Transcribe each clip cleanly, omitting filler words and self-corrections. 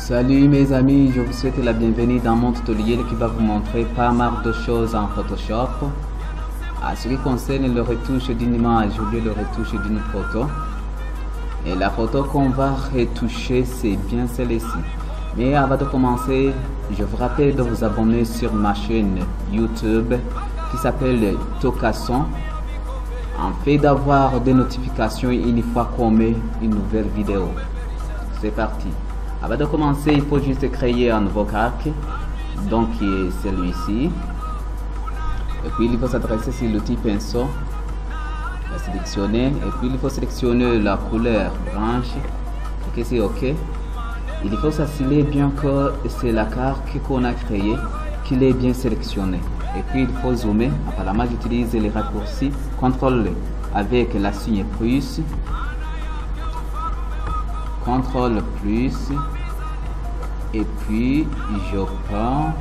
Salut mes amis, je vous souhaite la bienvenue dans mon tutoriel qui va vous montrer pas mal de choses en Photoshop. À ce qui concerne le retouche d'une image ou bien le retouche d'une photo. Et la photo qu'on va retoucher, c'est bien celle-ci. Mais avant de commencer, je vous rappelle de vous abonner sur ma chaîne YouTube qui s'appelle Tokason, en fait d'avoir des notifications une fois qu'on met une nouvelle vidéo. C'est parti. Avant de commencer, il faut juste créer un nouveau calque, donc qui est celui-ci. Et puis il faut s'adresser sur l'outil pinceau, la sélectionner, et puis il faut sélectionner la couleur blanche. Ok, c'est ok. Il faut s'assurer bien que c'est la carte qu'on a créée, qu'il est bien sélectionné. Et puis il faut zoomer. Apparemment, j'utilise les raccourcis CTRL avec la signe plus. CTRL plus, et puis je prends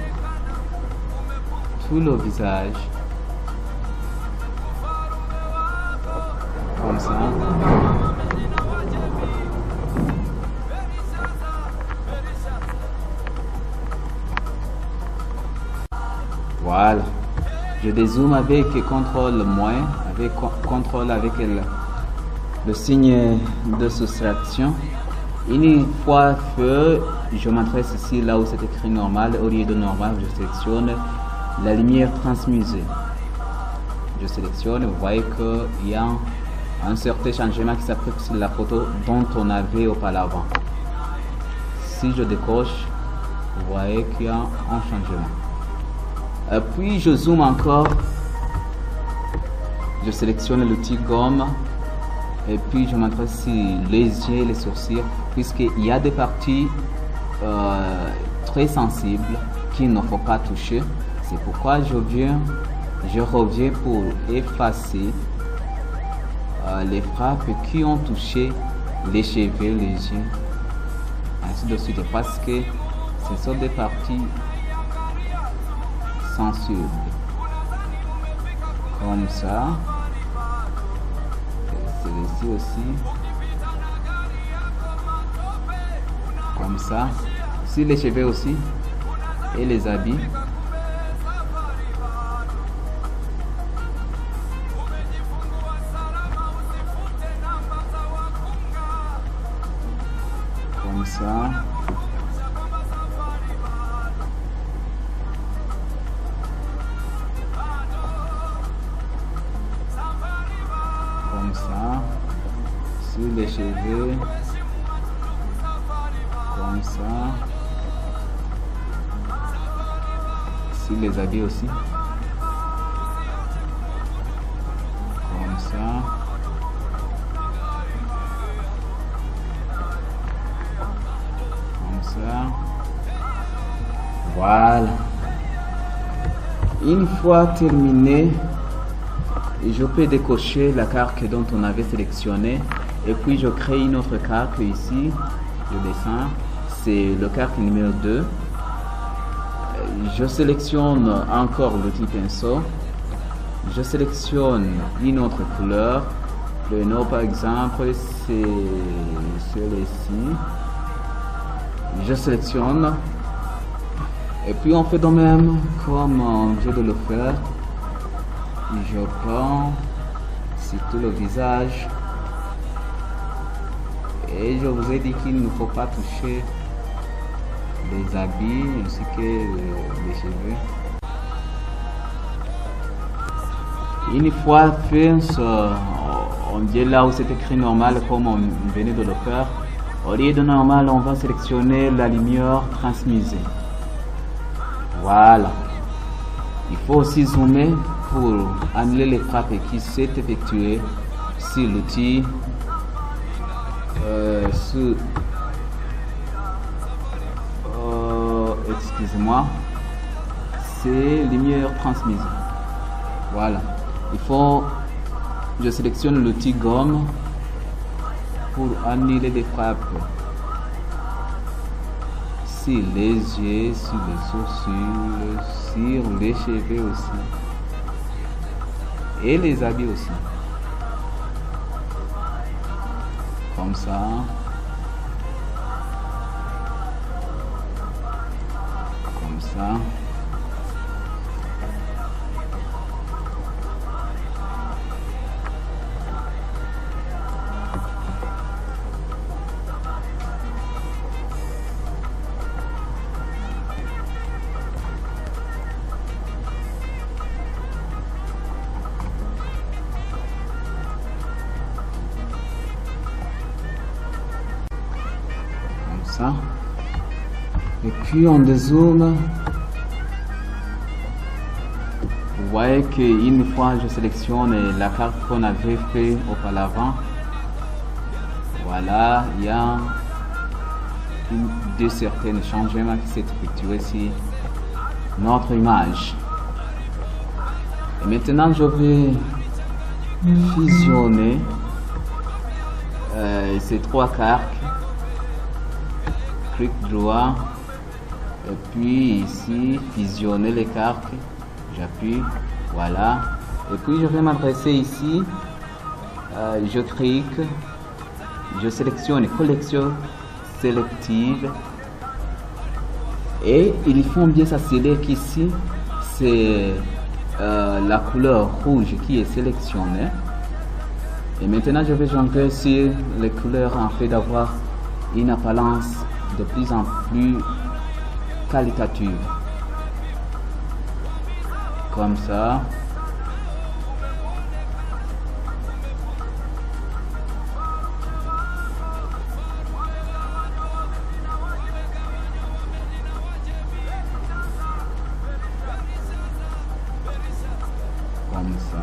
tout le visage comme ça. Voilà, je dézoome avec CTRL moins, avec CTRL avec le signe de soustraction. Une fois que je m'adresse ici là où c'est écrit normal, au lieu de normal, je sélectionne la lumière transmisée. Je sélectionne, vous voyez qu'il y a un certain changement qui s'applique sur la photo dont on avait auparavant. Si je décoche, vous voyez qu'il y a un changement. Puis je zoome encore, je sélectionne l'outil gomme. Et puis je m'adresse sur les yeux et les sourcils, puisqu'il y a des parties très sensibles qu'il ne faut pas toucher. C'est pourquoi je reviens pour effacer les frappes qui ont touché les cheveux, les yeux, ainsi de suite, parce que ce sont des parties sensibles. Comme ça. Celui-ci aussi, comme ça, sur les cheveux aussi, et les habits. Comme ça. Comme ça, sur les cheveux, comme ça, sur les habits aussi, comme ça, comme ça, voilà. Une fois terminé, je peux décocher la carte dont on avait sélectionné, et puis je crée une autre carte ici. Je descends, c'est le carte numéro 2. Je sélectionne encore l'outil pinceau, je sélectionne une autre couleur. Le nom par exemple c'est celui-ci. Je sélectionne, et puis on fait de même comme on vient de le faire. Je prends sur tout le visage, et je vous ai dit qu'il ne faut pas toucher les habits ainsi que les cheveux. Une fois fait, on vient là où c'est écrit normal comme on venait de le faire. Au lieu de normal, on va sélectionner la lumière transmisée. Voilà. Il faut aussi zoomer pour annuler les frappes qui s'est effectuées sur l'outil excusez-moi, c'est lumière transmise. Voilà, je sélectionne l'outil gomme pour annuler les frappes sur les yeux, sur les sourcils, sur les cheveux aussi, et les habits aussi. comme ça. ça. Ça. Et puis on dézoome. Vous voyez qu'une fois je sélectionne la carte qu'on avait fait auparavant, voilà, il y a de certains changements qui s'est effectué sur notre image. Et maintenant je vais fusionner ces trois cartes. Clic droit et puis ici fusionner les cartes, j'appuie, voilà, et puis je vais m'adresser ici, je clique, je sélectionne collection sélective et il faut bien s'assurer qu'ici c'est la couleur rouge qui est sélectionnée. Et maintenant je vais jongler sur les couleurs en fait d'avoir une apparence de plus en plus qualitative, comme ça. Comme ça.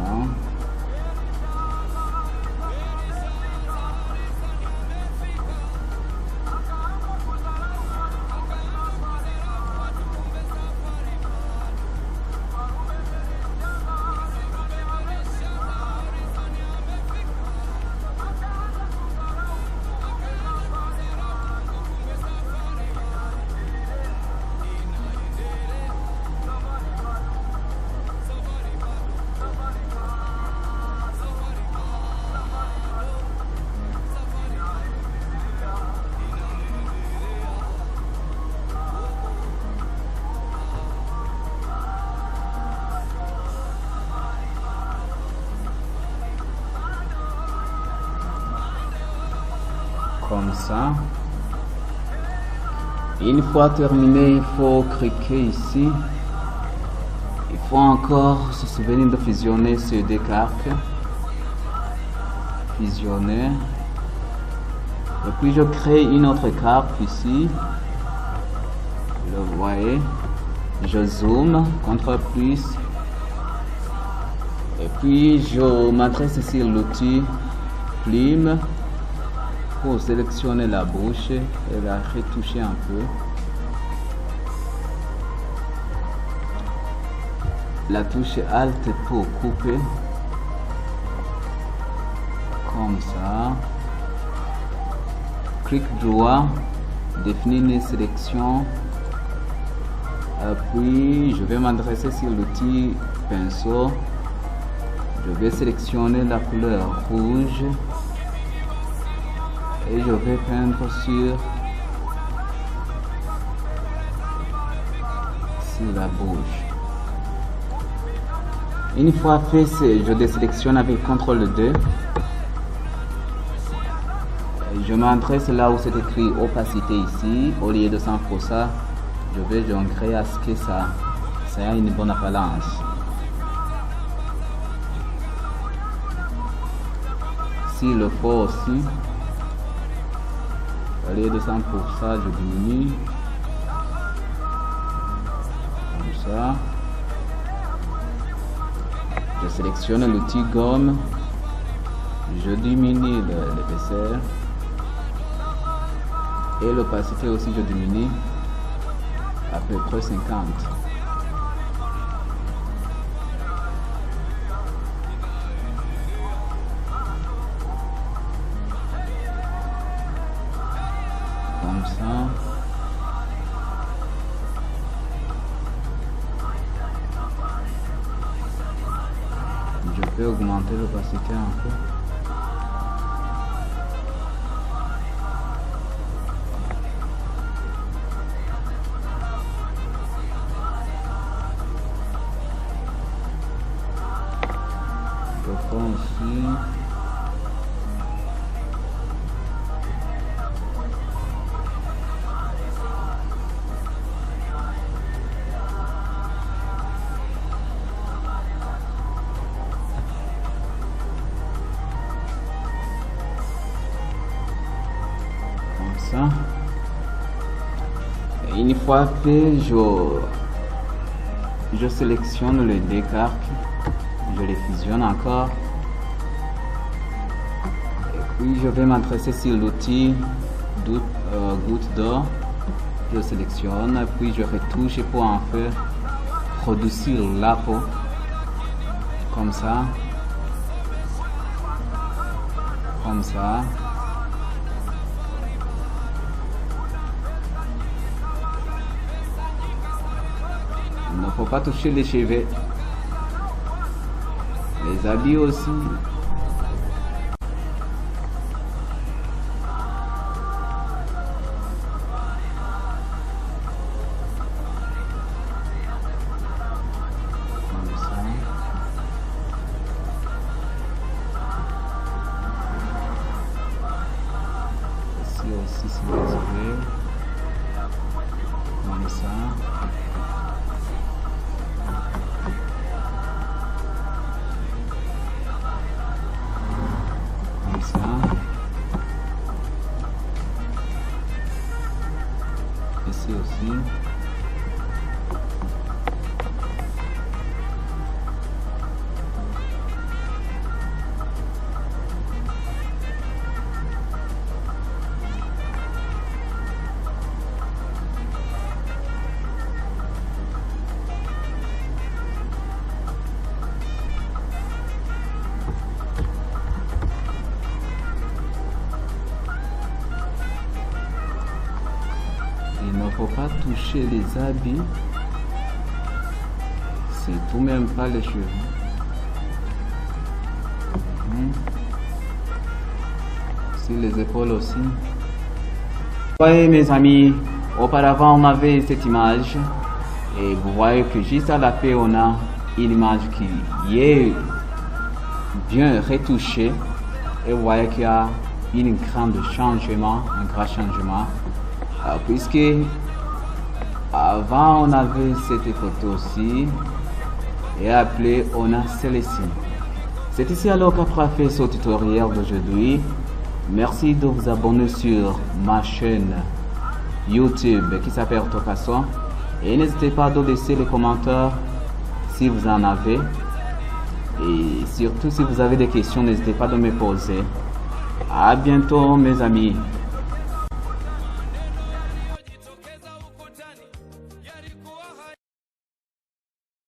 Comme ça. Une fois terminé, il faut cliquer ici. Il faut encore se souvenir de fusionner ces deux cartes. Fusionner. Et puis je crée une autre carte ici. Vous voyez. Je zoome, CTRL plus. Et puis je m'adresse sur l'outil plume. Pour sélectionner la bouche et la retoucher un peu. La touche Alt pour couper. Comme ça. Clic droit, définir une sélection. Puis je vais m'adresser sur l'outil pinceau. Je vais sélectionner la couleur rouge. Et je vais peindre sur la bouche. Une fois fait, je désélectionne avec CTRL 2. Je m'adresse là où c'est écrit opacité ici. Au lieu de 100%, je vais jongler à ce que ça ait une bonne apparence. S'il le faut aussi. Au lieu de 100%, je diminue. Comme ça. Je sélectionne l'outil gomme. Je diminue l'épaisseur. Et l'opacité aussi, je diminue à peu près 50. Comme ça. Je peux augmenter l'opacité un peu. Ça. Et une fois fait, je sélectionne les deux cartes, je les fusionne encore, et puis je vais m'adresser sur l'outil goutte d'or. Je sélectionne, puis je retouche pour en faire redoutir la peau comme ça. Il ne faut pas toucher les cheveux, les habits aussi. Comme ça. Ici aussi, c'est désolé. Comme ça. Ici aussi. Il ne faut pas toucher les habits, c'est tout même pas les cheveux. Sur les épaules aussi. Vous voyez mes amis, auparavant on avait cette image et vous voyez que juste à la fin on a une image qui est bien retouchée et vous voyez qu'il y a un grand changement, puisque avant on avait cette photo-ci et après on a celle-ci. C'est ici alors qu'après fait ce tutoriel d'aujourd'hui. Merci de vous abonner sur ma chaîne YouTube qui s'appelle Tokaso et n'hésitez pas à laisser les commentaires si vous en avez et surtout si vous avez des questions n'hésitez pas à me poser. À bientôt mes amis.